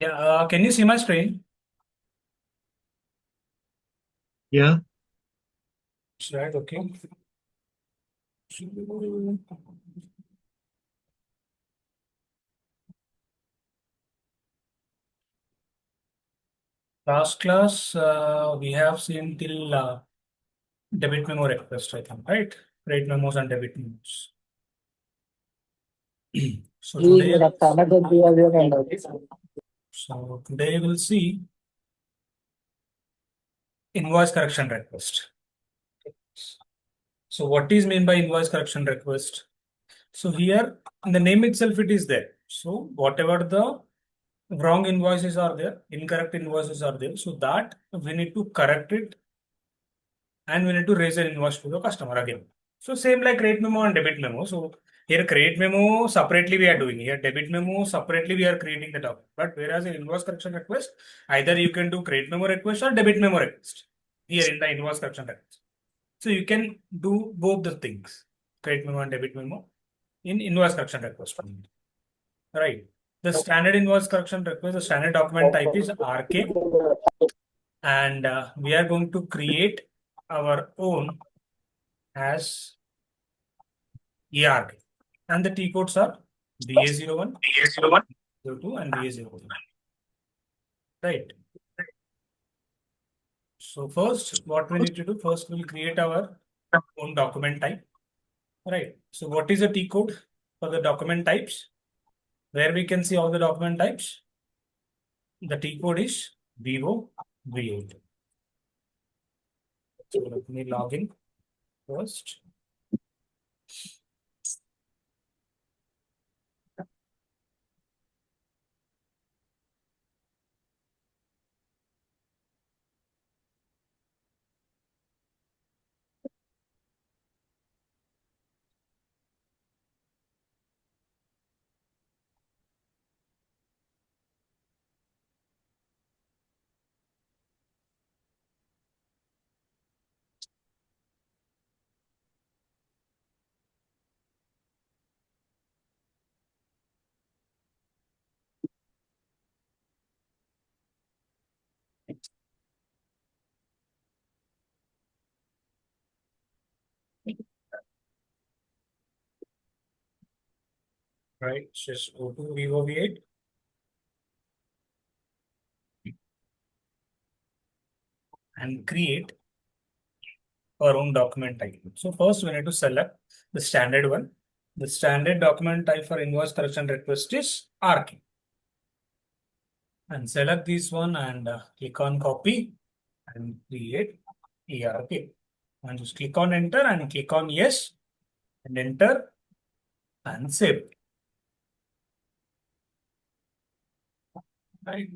Yeah, can you see my screen? Yeah, Right, okay. Last class, we have seen till debit memo request, I think, right? Credit memos and debit memos. So today, we'll see invoice correction request. So what is mean by invoice correction request? So here in the name itself, it is there. So whatever the wrong invoices are there, incorrect invoices are there, so that we need to correct it and we need to raise an invoice to the customer again. So same like credit memo and debit memo. So here credit memo separately we are doing, here debit memo separately we are creating the document. But whereas in invoice correction request, either you can do credit memo request or debit memo request here in the invoice correction request. So you can do both the things, credit memo and debit memo in invoice correction request. Right. The standard invoice correction request, the standard document type is RK, and we are going to create our own as ERK. And the T codes are BA01, BA02, and BA03. Right. So first, what we need to do, first we'll create our own document type. Right. So what is the T code for the document types? Where we can see all the document types? The T code is VO V8. So let me log in first. Right. Just go to VO V8 and create our own document type. So first we need to select the standard one. The standard document type for invoice correction request is RK. And select this one and click on copy and create ERK. And just click on enter and click on yes and enter and save. Right.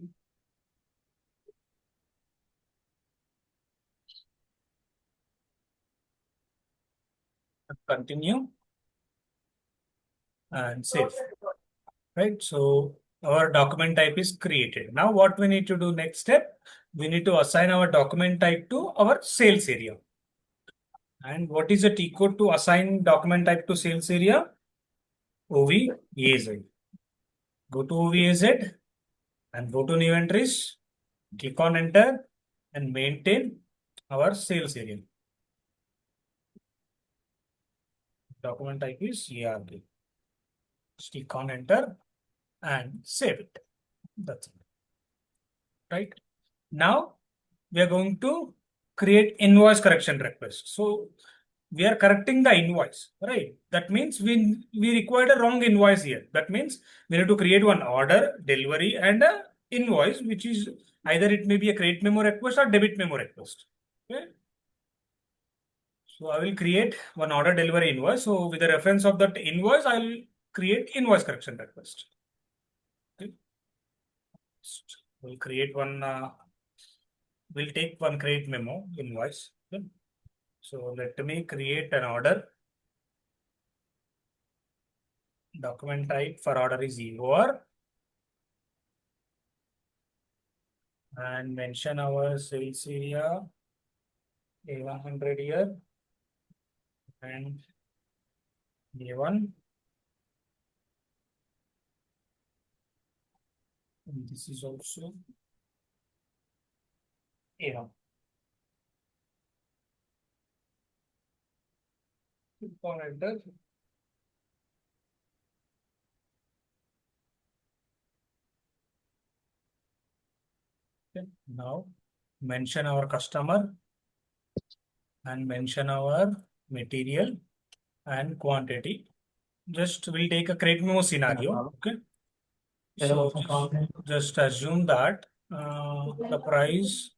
Continue and save. Right. So our document type is created. Now what we need to do next step, we need to assign our document type to our sales area. And what is the T code to assign document type to sales area? OVAZ. Go to OVAZ and go to new entries, click on enter and maintain our sales area. Document type is ERD. Click on enter and save it. That's it. Right. Now we are going to create invoice correction request. So we are correcting the invoice, right? That means we required a wrong invoice here. That means we need to create one order, delivery, and a invoice, which is either it may be a credit memo request or debit memo request. Okay. So I will create one order delivery invoice. So with the reference of that invoice, I will create invoice correction request. Okay. We'll create one. We'll take one credit memo invoice. Okay. So let me create an order. Document type for order is EOR and mention our sales area A100 here and A1 And this is also A. For enter. Okay. Now mention our customer and mention our material and quantity. Just we'll take a crate memo scenario. Okay. So just assume that the price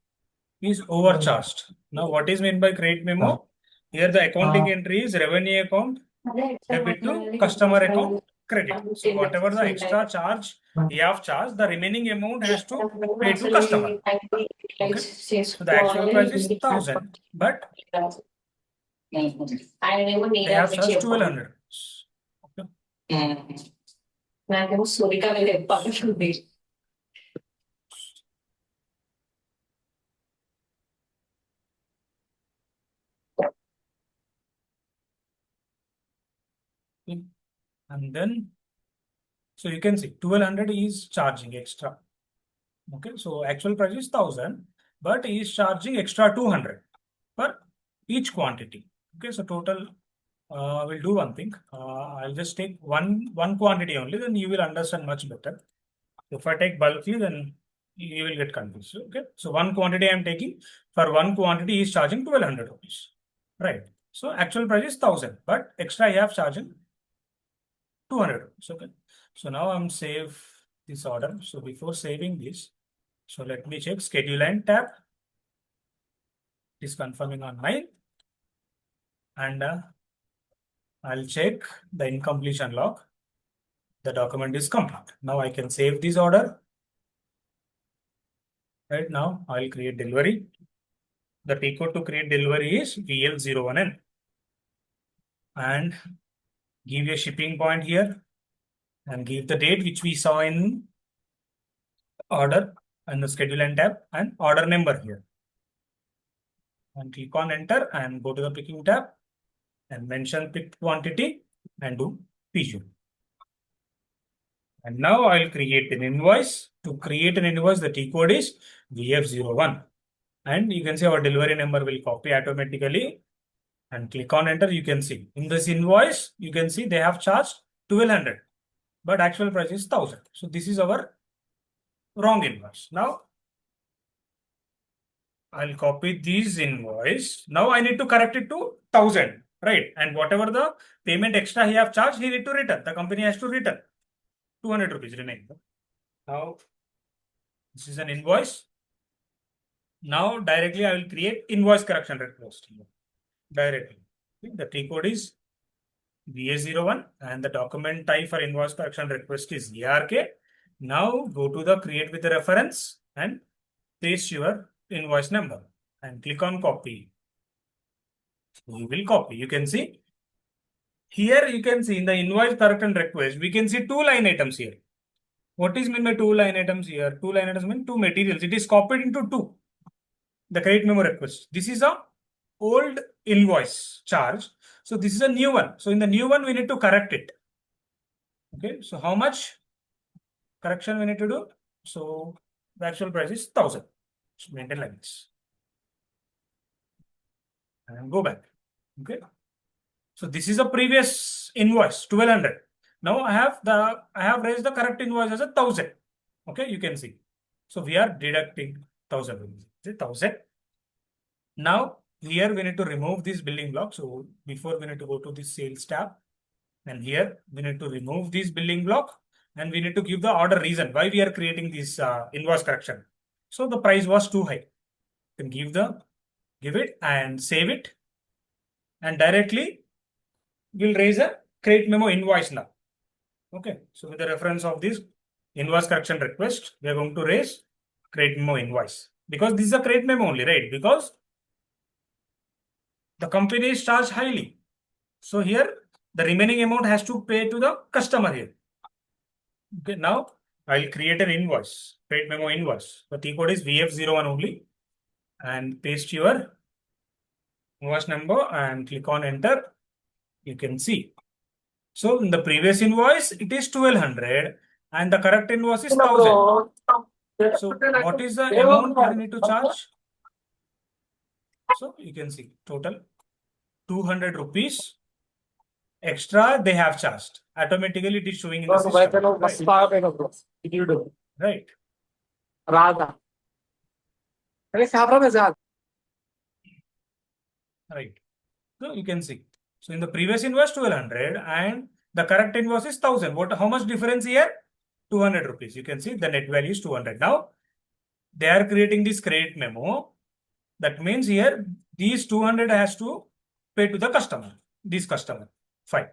is overcharged. Now, what is meant by crate memo? Here the accounting entry is revenue account debit to customer account credit. So whatever the extra charge we have charged, the remaining amount has to pay to customer. Okay. So the actual price is 1,000, but they have charged 1,200. Okay. And then, so you can see 1,200 is charging extra. Okay, so actual price is 1,000, but he is charging extra 200 for each quantity. Okay, so total, we'll do one thing. I'll just take one quantity only, then you will understand much better. If I take bulky, then you will get confused. Okay, so one quantity I'm taking, for one quantity is charging 1,200 rupees. Right. So actual price is 1,000, but extra I have charging 200 rupees. Okay. So now I'm save this order. So before saving this, so let me check schedule and tab. It is confirming on mine. And I'll check the incompletion log. The document is complete. Now I can save this order. Right now, I'll create delivery. The T code to create delivery is VL01N. And give a shipping point here. And give the date which we saw in order and the schedule and tab and order number here. And click on enter and go to the picking tab and mention picked quantity and do PQ. And now I'll create an invoice. To create an invoice, the T code is VF01. And you can see our delivery number will copy automatically and click on enter. You can see in this invoice, you can see they have charged 1,200, but actual price is 1,000. So this is our wrong invoice. Now I'll copy this invoice. Now I need to correct it to 1,000, right? And whatever the payment extra he have charged, he need to return. The company has to return 200 rupees remaining. Now this is an invoice. Now directly I will create invoice correction request here. Directly. The T code is VA01 and the document type for invoice correction request is ARK. Now go to the create with the reference and paste your invoice number and click on copy. We will copy. You can see here, you can see in the invoice correction request, we can see two line items here. What is meant by two line items here? Two line items mean two materials. It is copied into two. The credit memo request. This is a old invoice charge. So this is a new one. So in the new one, we need to correct it. Okay. So how much correction we need to do? So the actual price is 1,000. So maintain like this. And go back. Okay. So this is a previous invoice, 1,200. Now I have raised the correct invoice as 1,000. Okay, you can see. So we are deducting 1,000 rupees. 1,000. Now here we need to remove this building block. So before we need to go to the sales tab, and here we need to remove this building block, and we need to give the order reason why we are creating this invoice correction. So the price was too high. You can give it and save it, and directly we'll raise a credit memo invoice now. Okay, so with the reference of this invoice correction request, we are going to raise credit memo invoice because this is a credit memo only, right? Because the company is charged highly. So here the remaining amount has to pay to the customer here. Okay, now I'll create an invoice, credit memo invoice. The T code is VF01 only and paste your invoice number and click on enter. You can see. So in the previous invoice, it is 1,200 and the correct invoice is 1000. So what is the amount we need to charge? So you can see total 200 rupees extra they have charged. Automatically it is showing in the system. Right. Right. Right. So you can see. So in the previous invoice 1200 and the correct invoice is 1000. How much difference here? 200 rupees. You can see the net value is 200. Now they are creating this credit memo. That means here these 200 has to pay to the customer. This customer. Fine.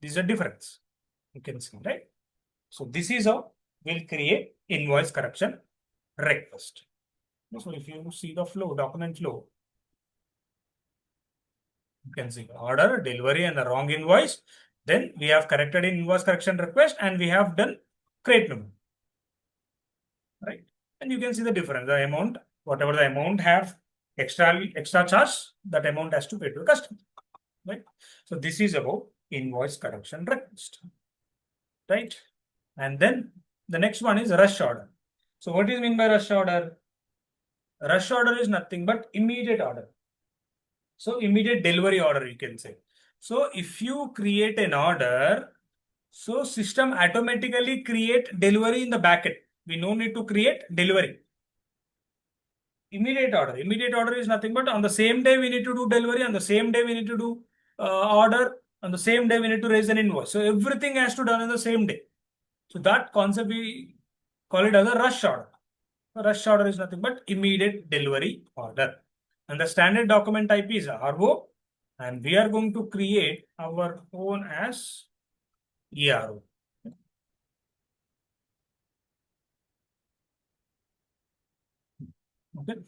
This is a difference. You can see, right? So this is how we'll create invoice correction request. So if you see the flow, document flow, you can see order, delivery, and the wrong invoice. Then we have corrected in invoice correction request and we have done create memo. Right? And you can see the difference. The amount, whatever the amount have extra charge, that amount has to pay to the customer. Right? So this is about invoice correction request. Right? And then the next one is rush order. So what is mean by rush order? Rush order is nothing but immediate order. So immediate delivery order, you can say. So if you create an order, so system automatically create delivery in the backend. We no need to create delivery. Immediate order. Immediate order is nothing but on the same day we need to do delivery, on the same day we need to do order, on the same day we need to raise an invoice. So everything has to done on the same day. So that concept we call it as a rush order. A rush order is nothing but immediate delivery order. And the standard document type is RO. And we are going to create our own as ERO. Okay.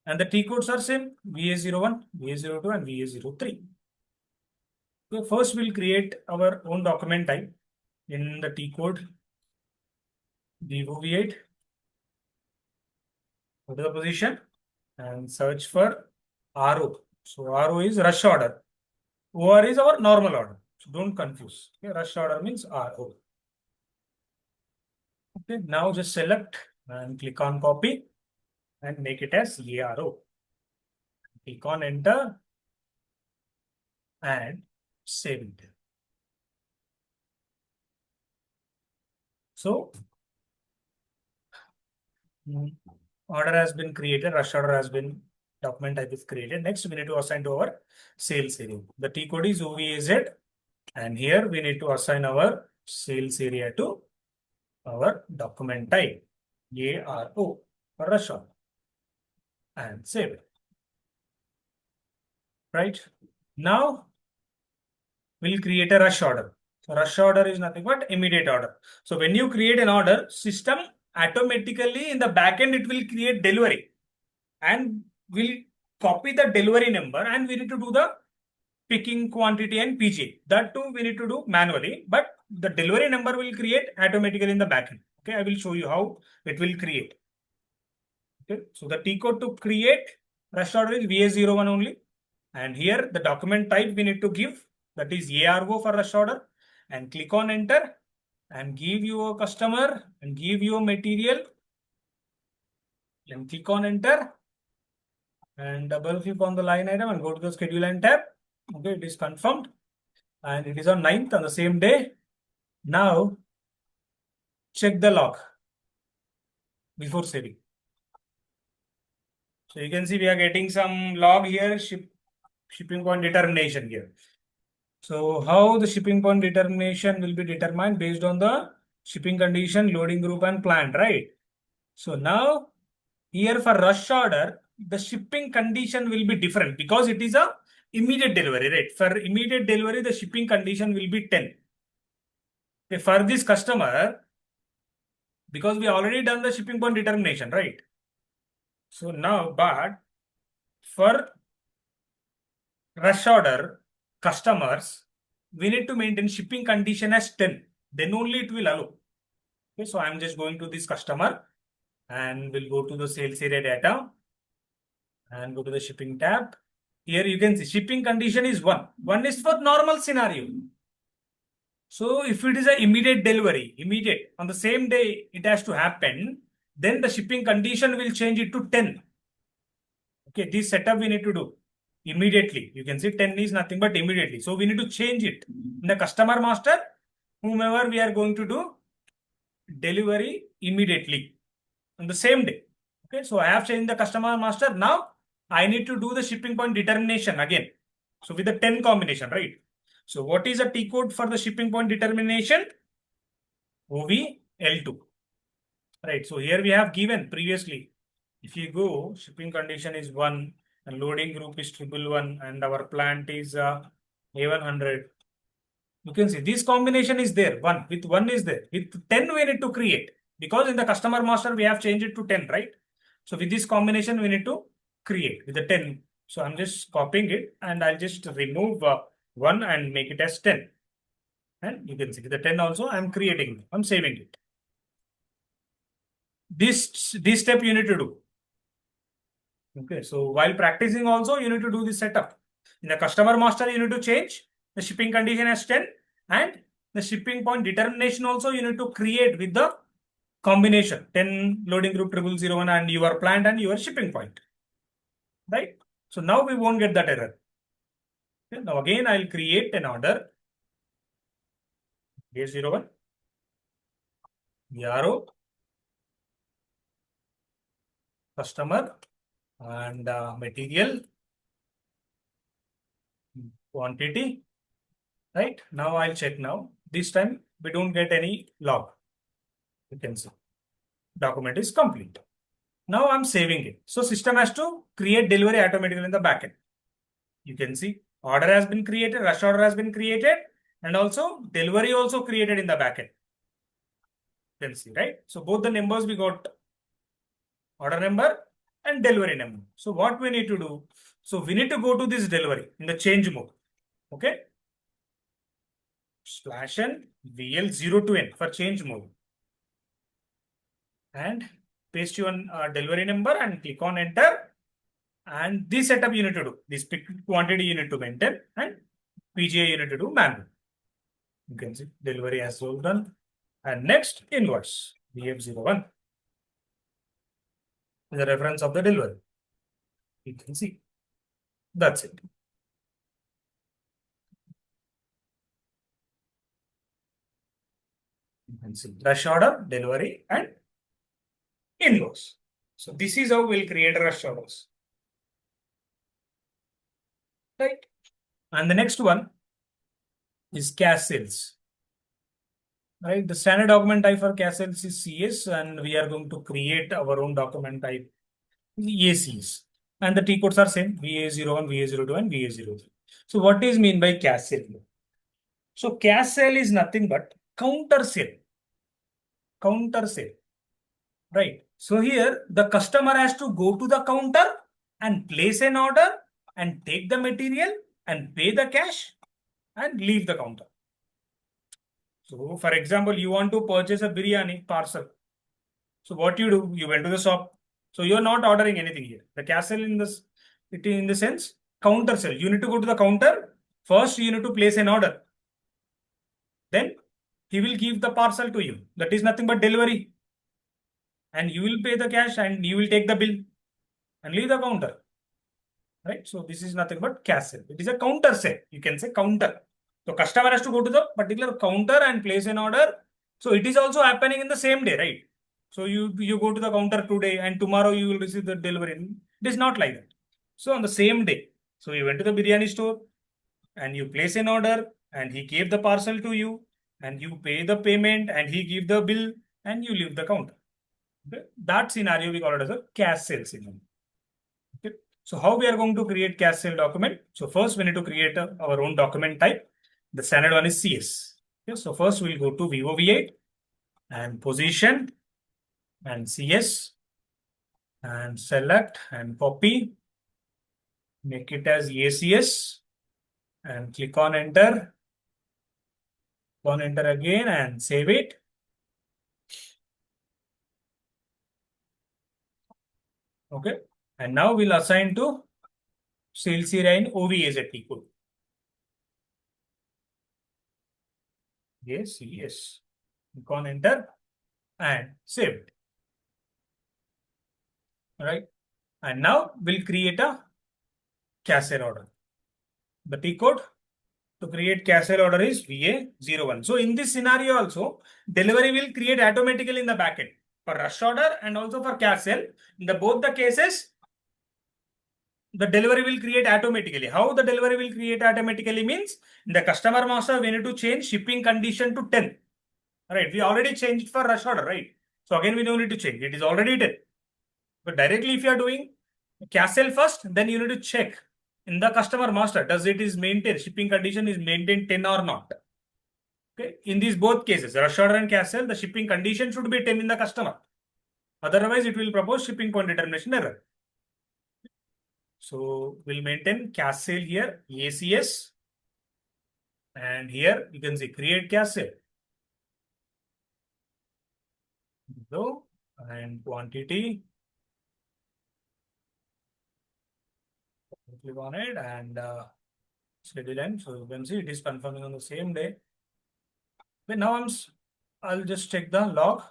And the T codes are same, VA01, VA02, and VA03. So first we'll create our own document type in the T code, VO8. Go to the position and search for RO. So RO is rush order. OR is our normal order. So don't confuse. Okay, rush order means RO. Okay, now just select and click on copy and make it as ERO. Click on enter and save it. So order has been created, rush order has been, document type is created. Next, we need to assign to our sales area. The T code is OVAZ, and here we need to assign our sales area to our document type ARO for rush order and save it. Right now, we'll create a rush order. So rush order is nothing but immediate order. So when you create an order, system automatically in the backend it will create delivery and will copy the delivery number, and we need to do the picking quantity and PG. That too we need to do manually, but the delivery number will create automatically in the backend. Okay, I will show you how it will create. Okay, so the T code to create rush order is VA01 only, and here the document type we need to give, that is ARO for rush order, and click on enter and give your customer and give your material and click on enter and double click on the line item and go to the schedule and tab. Okay, it is confirmed and it is on 9th on the same day. Now check the log before saving. So you can see we are getting some log here, shipping point determination here. So how the shipping point determination will be determined based on the shipping condition, loading group and plant, right? So now here for rush order, the shipping condition will be different because it is a immediate delivery, right? For immediate delivery, the shipping condition will be 10. Okay, for this customer, because we already done the shipping point determination, right? So now, but for rush order customers, we need to maintain shipping condition as 10. Then only it will allow. Okay, so I'm just going to this customer and we'll go to the sales area data and go to the shipping tab. Here you can see shipping condition is 1. 1 is for normal scenario. So if it is an immediate delivery, immediate, on the same day it has to happen, then the shipping condition will change it to 10. Okay, this setup we need to do immediately. You can see 10 is nothing but immediately. So we need to change it. In the customer master, whomever we are going to do delivery immediately on the same day. Okay, so I have changed the customer master. Now I need to do the shipping point determination again. So with the 10 combination, right? So what is the T code for the shipping point determination? OVL2. Right. So here we have given previously. If you go, shipping condition is 1 and loading group is 111 and our plant is A100. You can see this combination is there. 1 with 1 is there. With 10 we need to create because in the customer master we have changed it to 10, right? So with this combination we need to create with the 10. So I'm just copying it and I'll just remove 1 and make it as 10. And you can see with the 10 also I'm creating, I'm saving it. This step you need to do. Okay, so while practicing also you need to do this setup. In the customer master you need to change the shipping condition as 10 and the shipping point determination also you need to create with the combination 10 loading group 0001 and your plant and your shipping point. Right? So now we won't get that error. Okay, now again I'll create an order A01 VRO customer and material quantity. Right? Now I'll check now. This time we don't get any log. You can see document is complete. Now I'm saving it. So system has to create delivery automatically in the backend. You can see order has been created, rush order has been created, and also delivery also created in the backend. You can see, right? So both the numbers we got order number and delivery number. So what we need to do? So we need to go to this delivery in the change mode. Okay. /n VL0 to N for change mode. And paste your delivery number and click on enter. And this setup you need to do. This quantity you need to maintain and PGA you need to do manual. You can see delivery as well done. And next invoice VF01 is the reference of the delivery. You can see that's it. You can see rush order, delivery, and invoice. So this is how we'll create rush orders. Right? And the next one is cash sales. Right? The standard document type for cash sales is CS, and we are going to create our own document type ACs. And the T codes are same VA01, VA02, and VA03. So what is mean by cash sale? So cash sale is nothing but counter sale. Counter sale. Right. So here the customer has to go to the counter and place an order and take the material and pay the cash and leave the counter. So for example, you want to purchase a biryani parcel. So what you do, you went to the shop. So you're not ordering anything here. The cash sale in this, it in the sense counter sale. You need to go to the counter. First, you need to place an order. Then he will give the parcel to you. That is nothing but delivery. And you will pay the cash and you will take the bill and leave the counter. Right? So this is nothing but cash sale. It is a counter sale. You can say counter. So customer has to go to the particular counter and place an order. So it is also happening in the same day, right? So you go to the counter today and tomorrow you will receive the delivery. It is not like that. So on the same day. So you went to the biryani store and you place an order and he gave the parcel to you and you pay the payment and he give the bill and you leave the counter. Okay? That scenario we call it as a cash sale scenario. Okay? So how we are going to create cash sale document? So first we need to create our own document type. The standard one is CS. Okay? So first we'll go to VOV8 and position and CS and select and copy. Make it as ACS and click on enter. Click on enter again and save it. Okay. And now we'll assign to sales area in OV as a T code. Yes, yes. Click on enter and save it. Right. And now we'll create a cancel order. The T code to create cancel order is VA01. So in this scenario also, delivery will create automatically in the backend for rush order and also for cancel. In the both the cases, the delivery will create automatically. How the delivery will create automatically means in the customer master, we need to change shipping condition to 10. Right. We already changed for rush order, right? So again, we don't need to change. It is already 10. But directly if you are doing cancel first, then you need to check in the customer master, does it is maintained, shipping condition is maintained 10 or not. Okay. In these both cases, rush order and cancel, the shipping condition should be 10 in the customer. Otherwise, it will propose shipping point determination error. So we'll maintain cancel here, ACS. And here you can see create cancel. So, and quantity. Click on it and schedule end. So you can see it is confirming on the same day. But now I'll just check the log.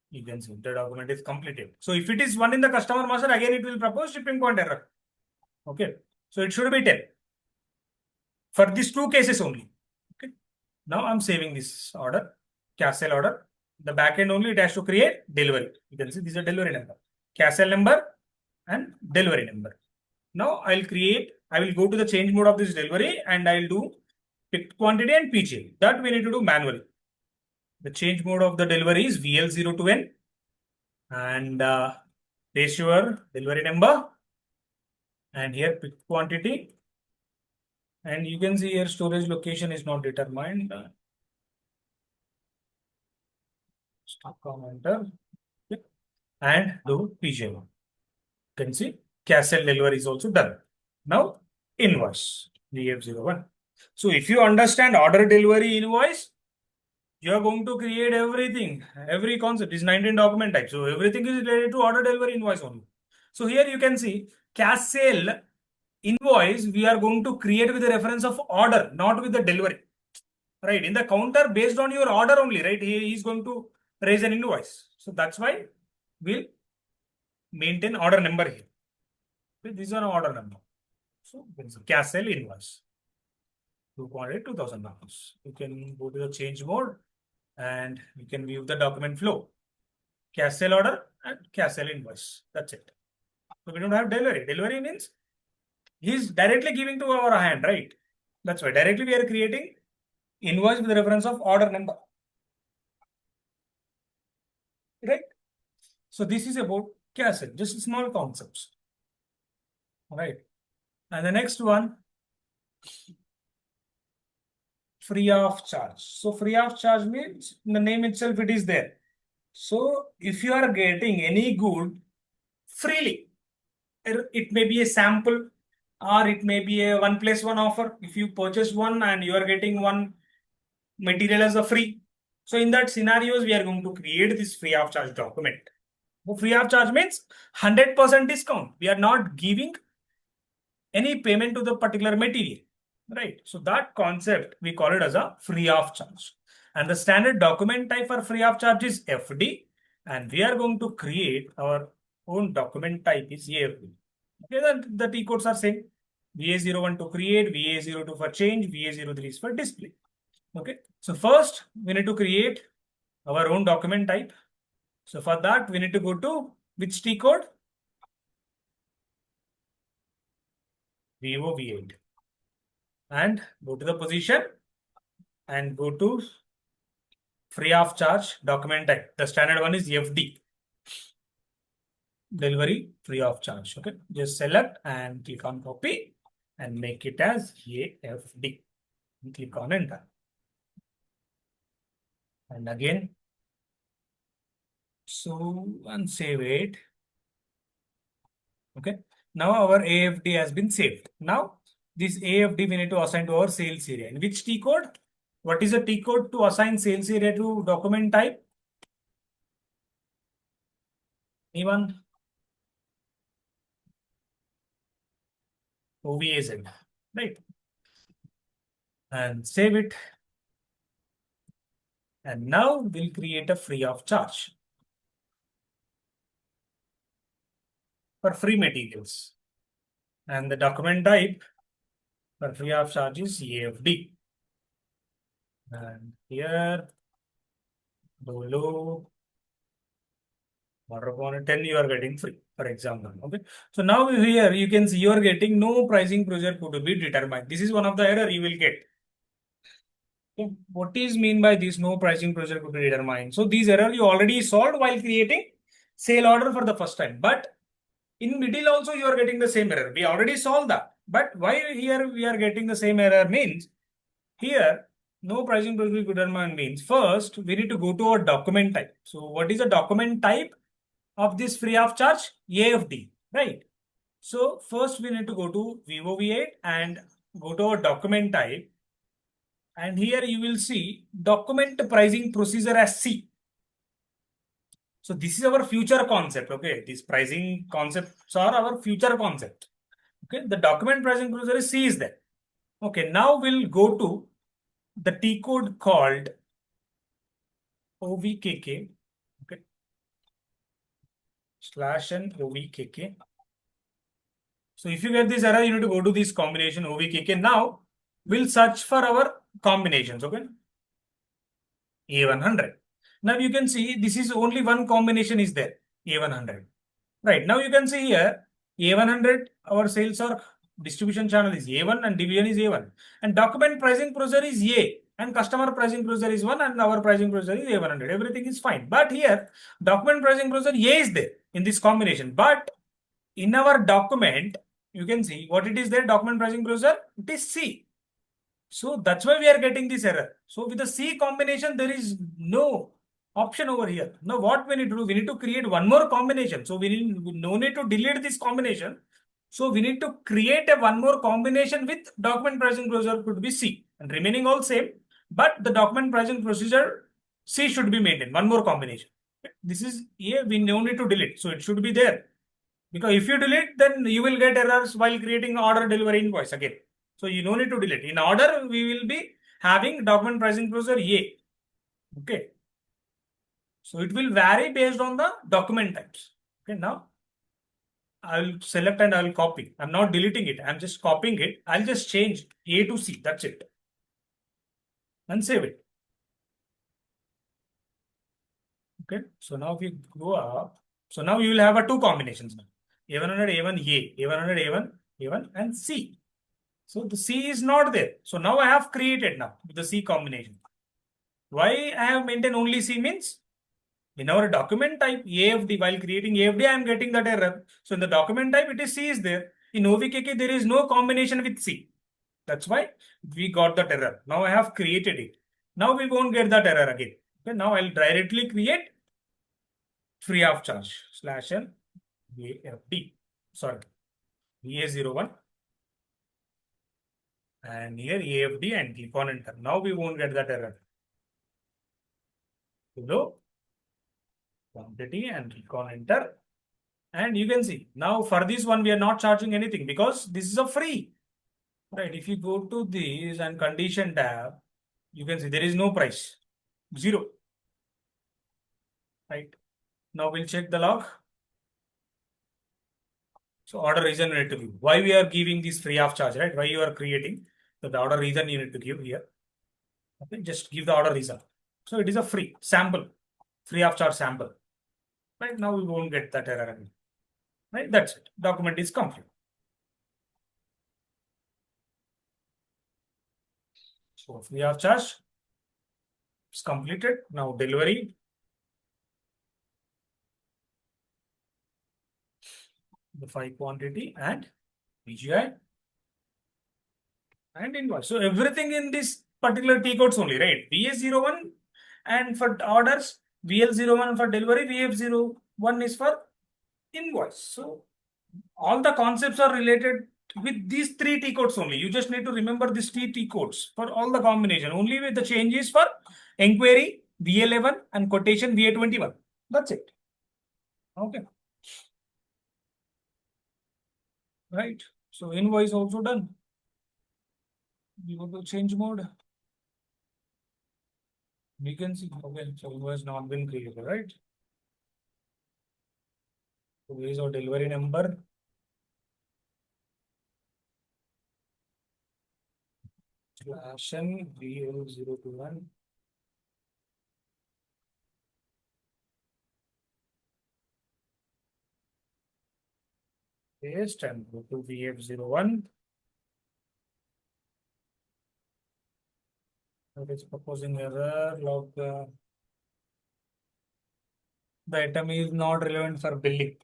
You can see the document is completed. So if it is one in the customer master, again it will propose shipping point error. Okay. So it should be 10 for these two cases only. Okay. Now I'm saving this order, cancel order. The backend only it has to create delivery. You can see this is a delivery number, cancel number and delivery number. Now I will go to the change mode of this delivery and I'll do picked quantity and PG. That we need to do manually. The change mode of the delivery is VL0 to N and paste your delivery number and here picked quantity. And you can see here storage location is not determined. Stop commenter and do PG. You can see cancel delivery is also done. Now invoice VF01. So if you understand order delivery invoice, you are going to create everything, every concept is 19 document type. So everything is related to order delivery invoice only. So here you can see cash sale invoice we are going to create with the reference of order, not with the delivery. Right. In the counter based on your order only, right? He is going to raise an invoice. So that's why we'll maintain order number here. Okay, this is an order number. So cash sale invoice. 2,000 dollars. You can go to the change mode and you can view the document flow. Cash sale order and cash sale invoice. That's it. So we don't have delivery. Delivery means he's directly giving to our hand, right? That's why directly we are creating invoice with the reference of order number. Right? So this is about cash sale, just small concepts. Right. And the next one, free of charge. So free of charge means in the name itself it is there. So if you are getting any good freely, it may be a sample or it may be a 1+1 offer. If you purchase one and you are getting one material as a free. So in that scenarios, we are going to create this free of charge document. So free of charge means 100% discount. We are not giving any payment to the particular material, right? So that concept we call it as a free of charge. And the standard document type for free of charge is FD. And we are going to create our own document type is AFD. Okay, the T codes are same. VA01 to create, VA02 for change, VA03 is for display. Okay, so first we need to create our own document type. So for that we need to go to which T code? VO8 and go to the position and go to free of charge document type. The standard one is FD. Delivery free of charge. Okay, just select and click on copy and make it as AFD. And click on enter. And again, so and save it. Okay, now our AFD has been saved. Now this AFD we need to assign to our sales area. In which T code? What is the T code to assign sales area to document type? Anyone? OVAZ, right? And save it. And now we'll create a free of charge for free materials. And the document type for free of charge is AFD. And here, below, order upon 10, you are getting free, for example. Okay. So now here you can see you are getting no pricing procedure could be determined. This is one of the error you will get. So what is mean by this no pricing procedure could be determined? So these error you already solved while creating sale order for the first time. But in middle also you are getting the same error. We already solved that. But why here we are getting the same error means here no pricing procedure could determine means first we need to go to our document type. So what is the document type of this free of charge? AFD, right? So first we need to go to Vivo V8 and go to our document type. And here you will see document pricing procedure as C. So this is our future concept. Okay, these pricing concepts are our future concept. Okay, the document pricing procedure is C is there. Okay, now we'll go to the T code called OVKK. Okay, /n OVKK. So if you get this error, you need to go to this combination OVKK. Now we'll search for our combinations. Okay, A100. Now you can see this is only one combination is there, A100. Right, now you can see here A100, our sales or distribution channel is A1 and division is A1. And document pricing procedure is A. And customer pricing procedure is 1 and our pricing procedure is A100. Everything is fine. But here document pricing procedure A is there in this combination. But in our document, you can see what it is there, document pricing procedure, it is C. So that's why we are getting this error. So with the C combination, there is no option over here. Now what we need to do, we need to create one more combination. So we no need to delete this combination. So we need to create a one more combination with document pricing procedure could be C and remaining all same. But the document pricing procedure C should be maintained. One more combination. This is A, we no need to delete. So it should be there. Because if you delete, then you will get errors while creating order delivery invoice again. So you no need to delete. In order, we will be having document pricing procedure A. Okay. So it will vary based on the document types. Okay. Now I will select and I will copy. I'm not deleting it. I'm just copying it. I'll just change A to C. That's it. And save it. Okay. So now if you go up, so now you will have a two combinations now. A100, A1, A, A100, A1, A1, and C. So the C is not there. So now I have created now the C combination. Why I have maintained only C means in our document type AFD, while creating AFD, I am getting that error. So in the document type, it is C is there. In OVKK, there is no combination with C. That's why we got that error. Now I have created it. Now we won't get that error again. Okay, now I'll directly create free of charge /n AFD. Sorry, VA01. And here AFD and click on enter. Now we won't get that error. Below quantity and click on enter. And you can see now for this one, we are not charging anything because this is a free. Right. If you go to this and condition tab, you can see there is no price. 0. Right. Now we'll check the log. So order reason we need to give. Why we are giving this free of charge, right? Why you are creating. So the order reason you need to give here. Okay, just give the order reason. So it is a free sample, free of charge sample. Right now we won't get that error again. Right, that's it. Document is complete. So free of charge is completed. Now delivery. The 5 quantity and VGI and invoice. So everything in this particular T codes only, right? VS01 and for orders, VL01 for delivery, VF01 is for invoice. So all the concepts are related with these three T codes only. You just need to remember these three T codes for all the combination. Only with the changes for inquiry, VL11 and quotation VA21. That's it. Okay. Right. So invoice also done. We go to change mode. We can see, okay, so invoice not been created, right? So here is our delivery number. Slash n VL021. Paste and go to VF01. It is proposing error log. The item is not relevant for billing.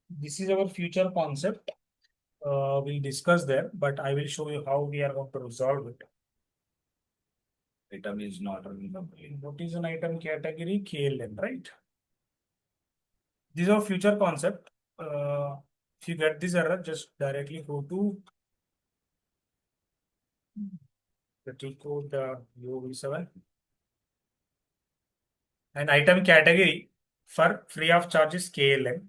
This is our future concept. We'll discuss there, but I will show you how we are going to resolve it. Item is not relevant for billing. What is an item category? KLN, right? This is our future concept. If you get this error, just directly go to the T code UV7 and item category for free of charge is KLN.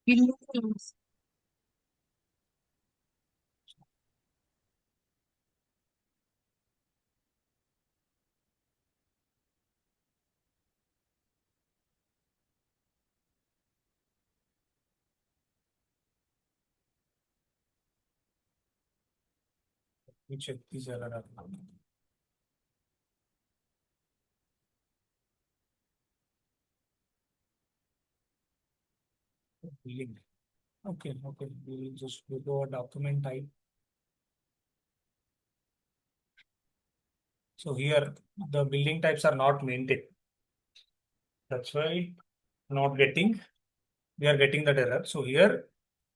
Billing claims. We check this error. Billing. Okay, okay. We will just go to our document type. So here the billing types are not maintained. That's why not getting, we are getting that error. So here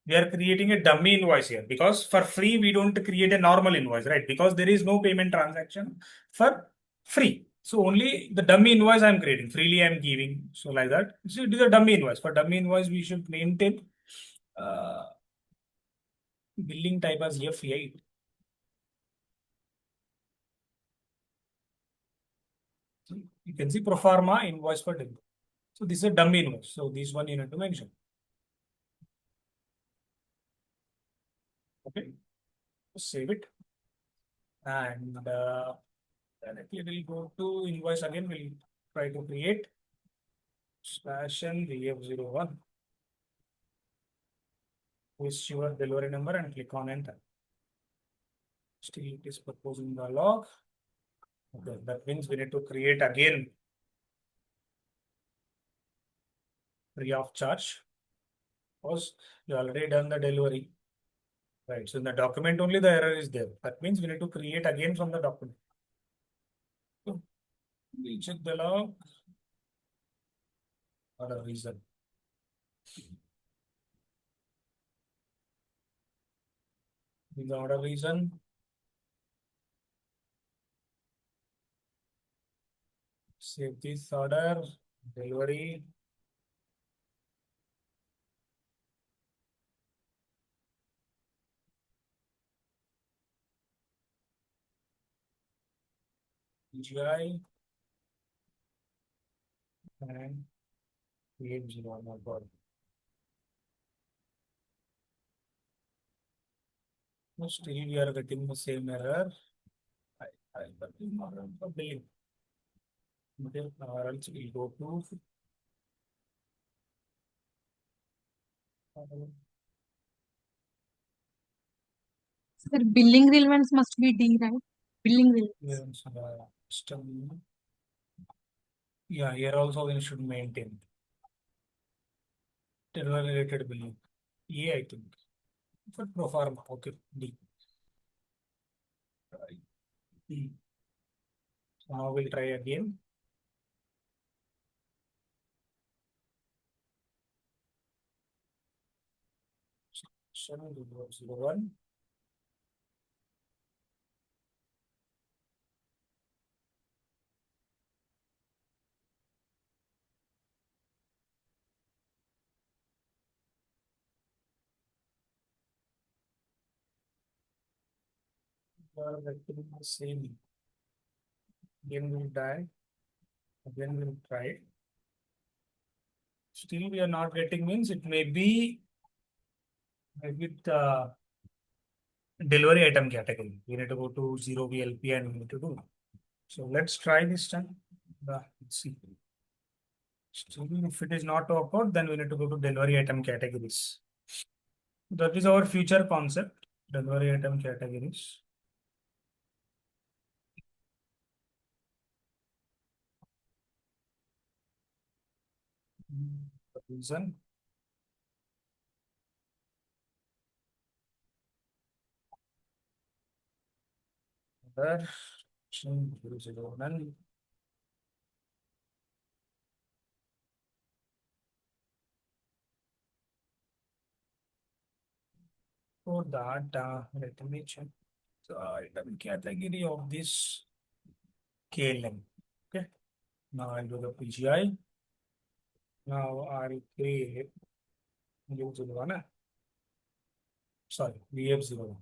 we are creating a dummy invoice here because for free we don't create a normal invoice, right? Because there is no payment transaction for free. So only the dummy invoice I'm creating, freely I'm giving. So like that. So it is a dummy invoice. For dummy invoice, we should maintain billing type as F8. So you can see pro forma invoice for delivery. So this is a dummy invoice. So this one you need to mention. Okay. Save it. And directly we'll go to invoice again. We'll try to create slash n VF01 with your delivery number and click on enter. Still it is proposing the log. Okay, that means we need to create again free of charge because you already done the delivery. Right. So in the document only the error is there. That means we need to create again from the document. So we check the log for a reason. Without a reason, save this order, delivery. GI and create 0 my God. No, still we are getting the same error. I but not billing. Okay, or else we go to Sir, billing relevance must be D, right? Billing relevance. system. Yeah, here also we should maintain terminal related billing. Yeah, I think. For pro forma, okay, D. Right. Hmm. So now we'll try again. So 01. We are getting the same. Again we'll die. Again we'll try. Still we are not getting means it may be with delivery item category. We need to go to 0 VLP and we need to do. So let's try this time. Let's see. Still, if it is not work out, then we need to go to delivery item categories. That is our future concept. Delivery item categories. Reason. There. None. For that, let me check the item category of this KLM. Okay. Now I'll do the PGI. Now I'll create 01. Sorry, VF01.